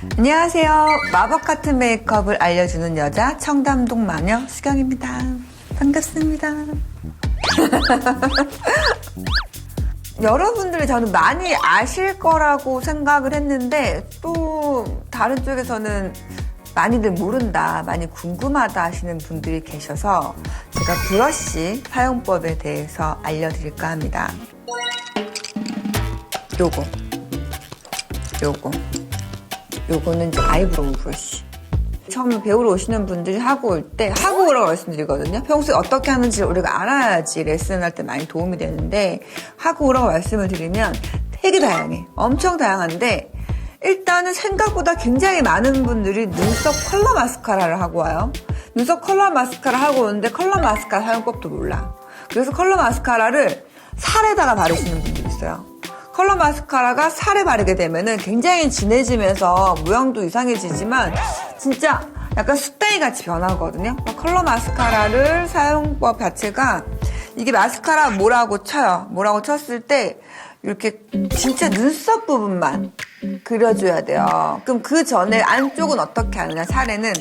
안녕하세요. 마법 같은 메이크업을 알려주는 여자 청담동 마녀 수경입니다. 반갑습니다. 여러분들이 저는 많이 아실 거라고 생각을 했는데 또 다른 쪽에서는 많이들 모른다, 많이 궁금하다 하시는 분들이 계셔서 제가 브러쉬 사용법에 대해서 알려드릴까 합니다. 요거는 이제 아이브로우 브러쉬. 처음에 배우러 오시는 분들이 하고 올 때 하고 오라고 말씀드리거든요. 평소에 어떻게 하는지 우리가 알아야지 레슨할 때 많이 도움이 되는데 하고 오라고 말씀을 드리면 되게 다양해. 엄청 다양한데 일단은 생각보다 굉장히 많은 분들이 눈썹 컬러 마스카라를 하고 와요. 눈썹 컬러 마스카라 하고 오는데 컬러 마스카라 사용법도 몰라. 그래서 컬러 마스카라를 살에다가 바르시는 분들이 있어요. 컬러 마스카라가 살에 바르게 되면은 굉장히 진해지면서 모양도 이상해지지만 진짜 약간 숫대기 같이 변하거든요. 컬러 마스카라를 사용법 자체가 이게 마스카라 뭐라고 쳐요. 뭐라고 쳤을 때 이렇게 진짜 눈썹 부분만 그려줘야 돼요. 그럼 그 전에 안쪽은 어떻게 하느냐. 살에는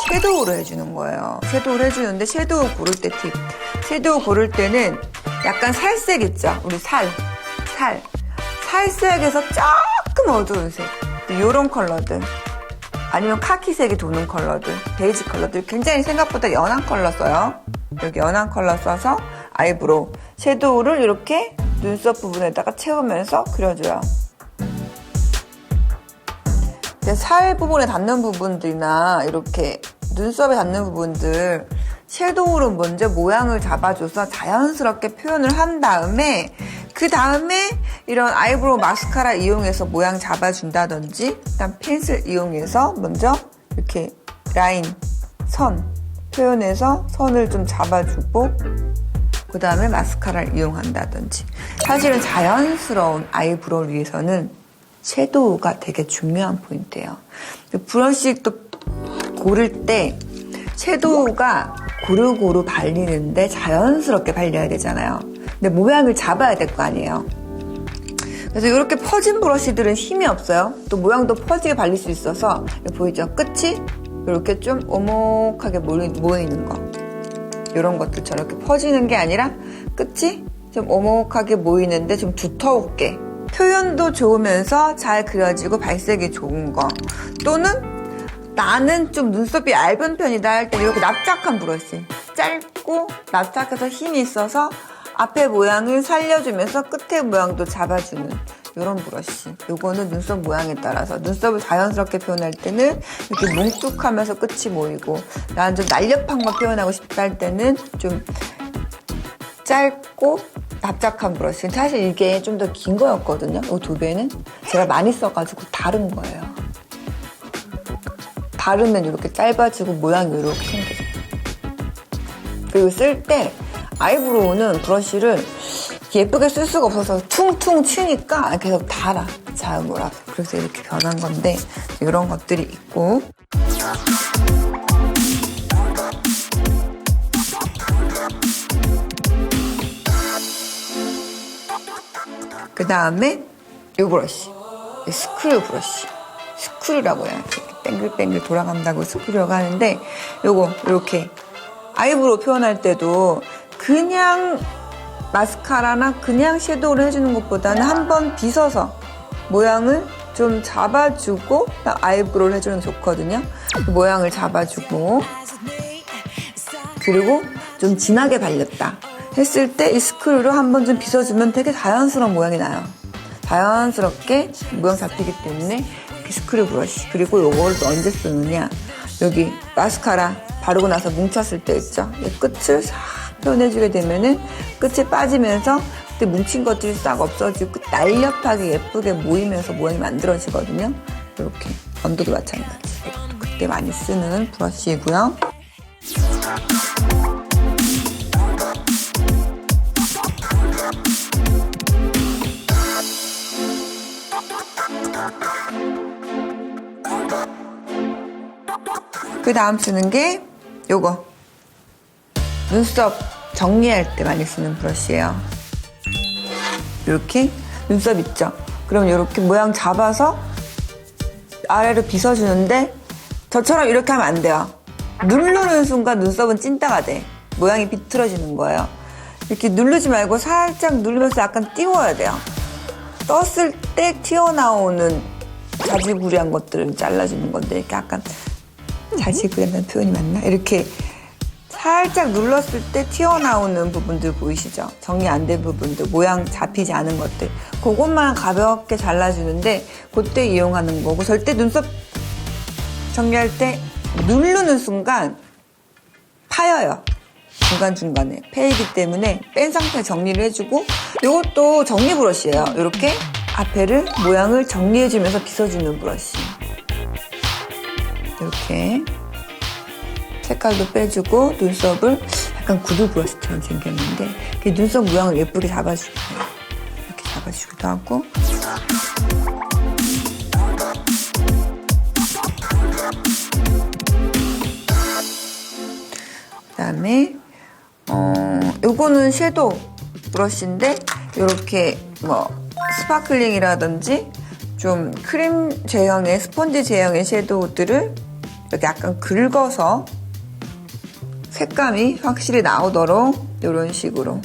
섀도우를 해주는 거예요. 섀도우를 해주는데 섀도우 고를 때 팁. 섀도우 고를 때는 약간 살색 있죠. 우리 살색에서 조금 어두운 색, 이런 컬러들, 아니면 카키색이 도는 컬러들, 베이지 컬러들, 굉장히 생각보다 연한 컬러 써요. 여기 연한 컬러 써서 아이브로우 섀도우를 이렇게 눈썹 부분에다가 채우면서 그려줘요. 살 부분에 닿는 부분들이나 이렇게 눈썹에 닿는 부분들 섀도우로 먼저 모양을 잡아줘서 자연스럽게 표현을 한 다음에 그 다음에 이런 아이브로우 마스카라 이용해서 모양 잡아준다든지 일단 펜슬 이용해서 먼저 이렇게 라인, 선 표현해서 선을 좀 잡아주고 그 다음에 마스카라를 이용한다든지. 사실은 자연스러운 아이브로우를 위해서는 섀도우가 되게 중요한 포인트예요. 브러쉬 또 고를 때 섀도우가 고루고루 발리는데 자연스럽게 발려야 되잖아요. 근데 모양을 잡아야 될 거 아니에요. 그래서 이렇게 퍼진 브러쉬들은 힘이 없어요. 또 모양도 퍼지게 발릴 수 있어서 보이죠? 끝이 이렇게 좀 오목하게 모이는 거. 이런 것들처럼 이렇게 퍼지는 게 아니라 끝이 좀 오목하게 모이는데 좀 두터우게. 표현도 좋으면서 잘 그려지고 발색이 좋은 거. 또는 나는 좀 눈썹이 얇은 편이다 할 때 이렇게 납작한 브러쉬. 짧고 납작해서 힘이 있어서 앞에 모양을 살려주면서 끝에 모양도 잡아주는 이런 브러쉬. 요거는 눈썹 모양에 따라서 눈썹을 자연스럽게 표현할 때는 이렇게 뭉툭하면서 끝이 모이고 나는 좀 날렵한 거 표현하고 싶다 할 때는 좀 짧고 납작한 브러쉬. 사실 이게 좀 더 긴 거였거든요. 이 두 배는 제가 많이 써가지고 다른 거예요. 바르면 이렇게 짧아지고 모양이 이렇게 생겨요. 그리고 쓸 때 아이브로우는 브러쉬를 예쁘게 쓸 수가 없어서 퉁퉁 치니까 계속 달아. 잘 몰아서. 그래서 이렇게 변한 건데 이런 것들이 있고 그 다음에 이 브러쉬, 이 스크류 브러쉬. 스크류라고 해요. 뱅글뱅글 돌아간다고 스크류라고 하는데 요거 이렇게 아이브로우 표현할 때도 그냥 마스카라나 그냥 섀도우를 해주는 것보다는 한번 빗어서 모양을 좀 잡아주고 아이브로우를 해주는 게 좋거든요. 모양을 잡아주고 그리고 좀 진하게 발렸다 했을 때 이 스크류로 한번 좀 빗어주면 되게 자연스러운 모양이 나요. 자연스럽게 모양 잡히기 때문에 스크류 브러쉬. 그리고 요거를 또 언제 쓰느냐, 여기 마스카라 바르고 나서 뭉쳤을 때 있죠. 이 끝을 싹 표현해주게 되면은 끝이 빠지면서 그때 뭉친 것들이 싹 없어지고 끝 날렵하게 예쁘게 모이면서 모양이 만들어지거든요. 이렇게 언더도 마찬가지. 이것도 그때 많이 쓰는 브러쉬이고요. 그 다음 쓰는 게 요거 눈썹 정리할 때 많이 쓰는 브러쉬예요. 이렇게 눈썹 있죠? 그럼 이렇게 모양 잡아서 아래로 빗어주는데 저처럼 이렇게 하면 안 돼요. 누르는 순간 눈썹은 찐따가 돼. 모양이 비틀어지는 거예요. 이렇게 누르지 말고 살짝 누르면서 약간 띄워야 돼요. 떴을 때 튀어나오는 자지구리한 것들을 잘라주는 건데 이렇게 약간 자지구리한다는 표현이 맞나? 이렇게 살짝 눌렀을 때 튀어나오는 부분들 보이시죠? 정리 안 된 부분들, 모양 잡히지 않은 것들 그것만 가볍게 잘라주는데 그때 이용하는 거고 절대 눈썹 정리할 때 누르는 순간 파여요. 중간중간에 패이기 때문에 뺀 상태 정리를 해주고 이것도 정리 브러쉬예요. 이렇게 앞에를 모양을 정리해주면서 빗어주는 브러쉬. 이렇게 색깔도 빼주고 눈썹을 약간 구두 브러쉬처럼 생겼는데 눈썹 모양을 예쁘게 잡아주고 이렇게 잡아주기도 하고 그다음에 요거는 섀도우 브러쉬인데 이렇게 뭐 스파클링이라든지 좀 크림 제형의 스펀지 제형의 섀도우들을 이렇게 약간 긁어서 색감이 확실히 나오도록 이런 식으로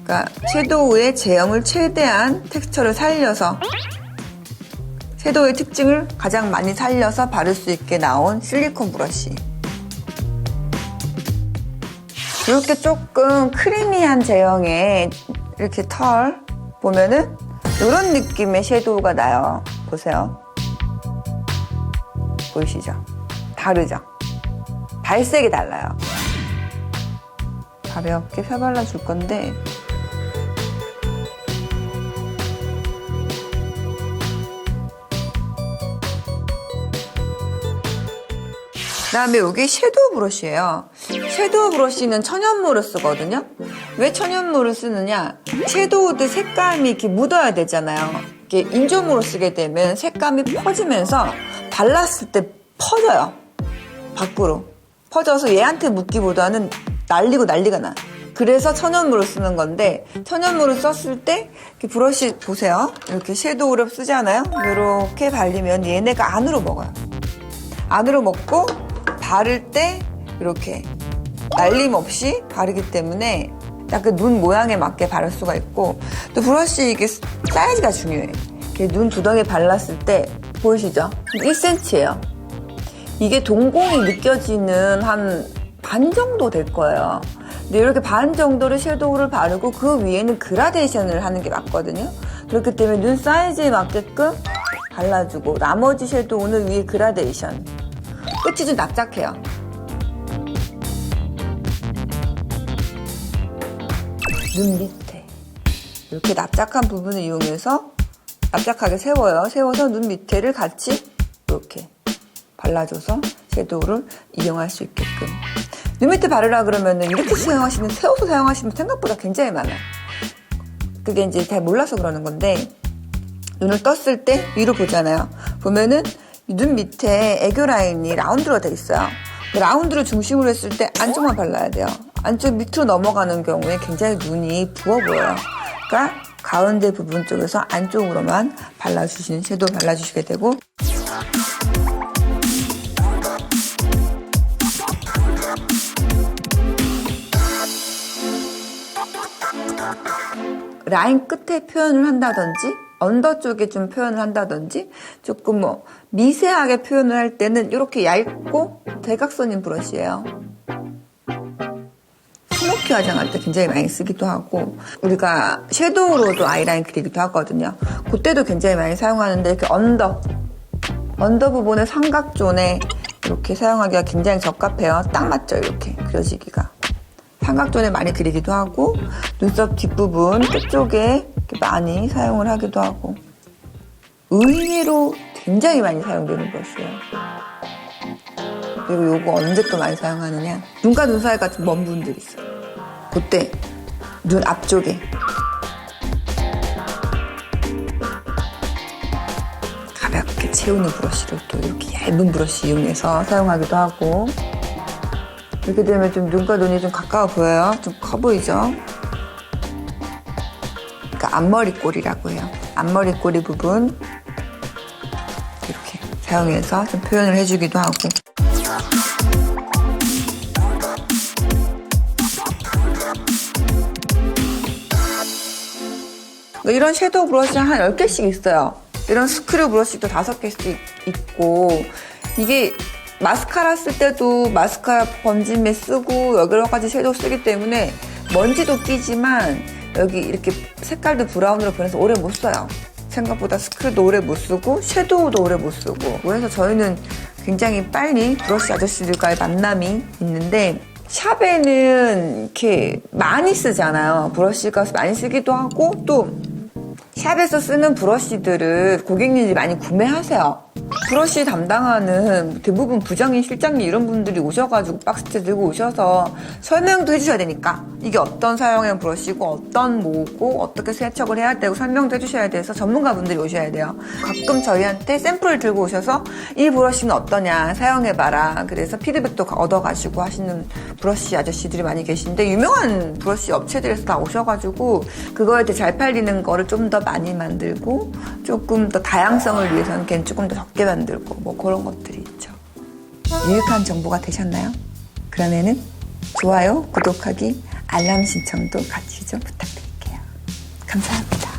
그러니까 섀도우의 제형을 최대한 텍스처를 살려서 섀도우의 특징을 가장 많이 살려서 바를 수 있게 나온 실리콘 브러쉬. 이렇게 조금 크리미한 제형의 이렇게 털 보면은 이런 느낌의 섀도우가 나요. 보세요. 보이시죠? 다르죠? 발색이 달라요. 가볍게 펴발라줄 건데 그다음에 이게 섀도우 브러쉬예요. 섀도우 브러쉬는 천연물을 쓰거든요. 왜 천연물을 쓰느냐? 섀도우들 색감이 이렇게 묻어야 되잖아요. 이렇게 인조물을 쓰게 되면 색감이 퍼지면서 발랐을 때 퍼져요. 밖으로 퍼져서 얘한테 묻기보다는 날리고 난리가 나. 그래서 천연물을 쓰는 건데 천연물을 썼을 때 이렇게 브러쉬 보세요. 이렇게 섀도우를 쓰잖아요. 이렇게 발리면 얘네가 안으로 먹어요. 안으로 먹고 바를 때 이렇게 날림없이 바르기 때문에 약간 눈 모양에 맞게 바를 수가 있고 또 브러쉬 이게 사이즈가 중요해. 이렇게 눈 두덩이에 발랐을 때 보이시죠? 1cm예요. 이게 동공이 느껴지는 한 반 정도 될 거예요. 근데 이렇게 반 정도를 섀도우를 바르고 그 위에는 그라데이션을 하는 게 맞거든요. 그렇기 때문에 눈 사이즈에 맞게끔 발라주고 나머지 섀도우는 위에 그라데이션. 끝이 좀 납작해요. 눈 밑에 이렇게 납작한 부분을 이용해서 납작하게 세워요. 세워서 눈 밑에를 같이 이렇게 발라줘서 섀도우를 이용할 수 있게끔. 눈 밑에 바르라 그러면 이렇게 세워서 사용하시면 생각보다 굉장히 많아요. 그게 이제 잘 몰라서 그러는 건데 눈을 떴을 때 위로 보잖아요. 보면은 눈 밑에 애교 라인이 라운드로 돼 있어요. 라운드를 중심으로 했을 때 안쪽만 발라야 돼요. 안쪽 밑으로 넘어가는 경우에 굉장히 눈이 부어 보여요. 그러니까 가운데 부분 쪽에서 안쪽으로만 발라주시는 섀도우 발라주시게 되고 라인 끝에 표현을 한다든지 언더 쪽에 좀 표현을 한다든지 조금 뭐 미세하게 표현을 할 때는 이렇게 얇고 대각선인 브러쉬예요. 스모키 화장할 때 굉장히 많이 쓰기도 하고 우리가 섀도우로도 아이라인 그리기도 하거든요. 그때도 굉장히 많이 사용하는데 이렇게 언더 부분의 삼각존에 이렇게 사용하기가 굉장히 적합해요. 딱 맞죠? 이렇게 그려지기가. 삼각존에 많이 그리기도 하고 눈썹 뒷부분 끝쪽에 이렇게 많이 사용을 하기도 하고 의외로 굉장히 많이 사용되는 브러쉬예요. 그리고 요거 언제 또 많이 사용하느냐 눈과 눈 사이가 좀 먼 분들이 있어요. 그때 눈 앞쪽에 가볍게 채우는 브러쉬를 또 이렇게 얇은 브러쉬 이용해서 사용하기도 하고 이렇게 되면 좀 눈과 눈이 좀 가까워 보여요. 좀 커 보이죠? 그러니까 앞머리 꼬리라고 해요. 앞머리 꼬리 부분 이렇게 사용해서 좀 표현을 해주기도 하고. 이런 섀도우 브러쉬 한 10개씩 있어요. 이런 스크류 브러쉬도 5개씩 있고, 이게 마스카라 쓸 때도 마스카라 번짐에 쓰고 여러 가지 섀도우 쓰기 때문에 먼지도 끼지만 여기 이렇게 색깔도 브라운으로 변해서 오래 못 써요. 생각보다 스크류도 오래 못 쓰고 섀도우도 오래 못 쓰고. 그래서 저희는 굉장히 빨리 브러쉬 아저씨들과의 만남이 있는데, 샵에는 이렇게 많이 쓰잖아요. 브러쉬가 많이 쓰기도 하고, 또 샵에서 쓰는 브러쉬들을 고객님들이 많이 구매하세요. 브러쉬 담당하는 대부분 부장님, 실장님 이런 분들이 오셔가지고 박스째 들고 오셔서 설명도 해주셔야 되니까, 이게 어떤 사용형 브러쉬고 어떤 모고 어떻게 세척을 해야 되고 설명도 해주셔야 돼서 전문가분들이 오셔야 돼요. 가끔 저희한테 샘플을 들고 오셔서 이 브러쉬는 어떠냐 사용해봐라, 그래서 피드백도 얻어가시고 하시는 브러쉬 아저씨들이 많이 계신데, 유명한 브러쉬 업체들에서 다 오셔가지고 그거에 대해 잘 팔리는 거를 좀 더 많이 만들고 조금 더 다양성을 위해서는 걔는 조금 더 적게 만들고 뭐 그런 것들이 있죠. 유익한 정보가 되셨나요? 그러면은 좋아요, 구독하기, 알람 신청도 같이 좀 부탁드릴게요. 감사합니다.